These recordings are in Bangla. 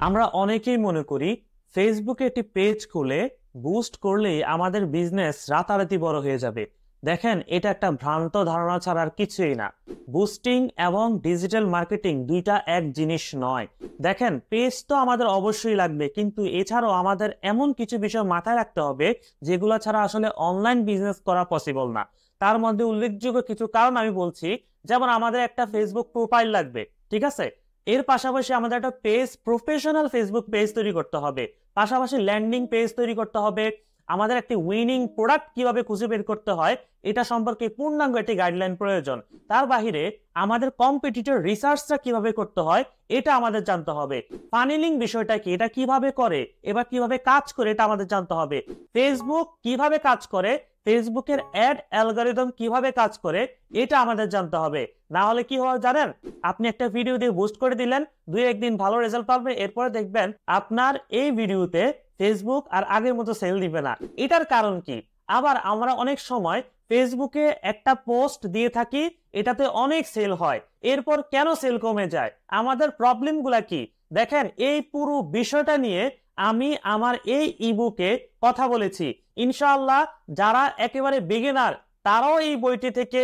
আমরা অনেকেই মনে করি ফেসবুকে একটি পেজ খুলে বুস্ট করলেই আমাদের বিজনেস রাতারাতি বড় হয়ে যাবে। দেখেন, এটা একটা ভ্রান্ত ধারণা ছাড়া আর কিছুই না। বুস্টিং এবং ডিজিটাল মার্কেটিং দুইটা এক জিনিস নয়। দেখেন, পেজ তো আমাদের অবশ্যই লাগবে, কিন্তু এছাড়াও আমাদের এমন কিছু বিষয় মাথায় রাখতে হবে যেগুলো ছাড়া আসলে অনলাইন বিজনেস করা পসিবল না। তার মধ্যে উল্লেখযোগ্য কিছু কারণ আমি বলছি। যেমন আমাদের একটা ফেসবুক প্রোফাইল লাগবে, ঠিক আছে? এর পাশাপাশি আমাদের একটা পেজ, প্রফেশনাল ফেসবুক পেজ তৈরি করতে হবে। পাশাপাশি ল্যান্ডিং পেজ তৈরি করতে হবে। আমাদের একটি উইনিং প্রোডাক্ট কিভাবে খুঁজে বের করতে হয় এটা সম্পর্কে পূর্ণাঙ্গ একটি গাইডলাইন প্রয়োজন। তার বাহিরে আমাদের কম্পিটিটর রিসার্চটা কিভাবে করতে হয় এটা আমাদের জানতে হবে। ফানেলিং বিষয়টা কি, এটা কিভাবে করে, এবার কিভাবে কাজ করে এটা আমাদের জানতে হবে। ফেসবুক কিভাবে কাজ করে, ফেসবুকের অ্যাড অ্যালগরিদম কিভাবে কাজ করে এটা আমাদের জানতে হবে। না হলে কি হয় জানেন, আপনি একটা ভিডিও দিয়ে বুস্ট করে দিলেন, দুই একদিন ভালো রেজাল্ট পাবেন, এরপরে দেখবেন আপনার এই ভিডিওতে ফেসবুক আর আগের মতো সেল দিবে না। এটার কারণ কি? আবার আমরা অনেক সময় ফেসবুকে একটা পোস্ট দিয়ে থাকি, এটাতে অনেক সেল হয়, এরপর কেন সেল কমে যায়, আমাদের প্রবলেমগুলা কি? দেখেন, এই পুরো বিষয়টা নিয়ে আমি আমার এই ইবুকে কথা বলেছি। ইনশাআল্লাহ যারা একেবারে বিগিনার তারাও এই বইটি থেকে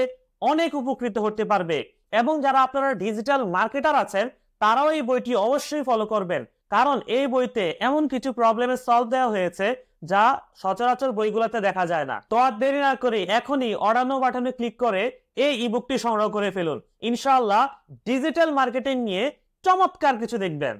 অনেক উপকৃত হতে পারবে, এবং যারা আপনারা ডিজিটাল মার্কেটার আছেন তারাও এই বইটি অবশ্যই ফলো করবেন, কারণ এই বইতে এমন কিছু প্রবলেমের সলভ দেওয়া হয়েছে যা সচরাচর বইগুলোতে দেখা যায় না। তো আর দেরি না করে এখনই অর্ডার নাও বাটনে ক্লিক করে এই ইবুকটি সংগ্রহ করে ফেলুন। ইনশাআল্লাহ ডিজিটাল মার্কেটিং নিয়ে চমৎকার কিছু দেখবেন।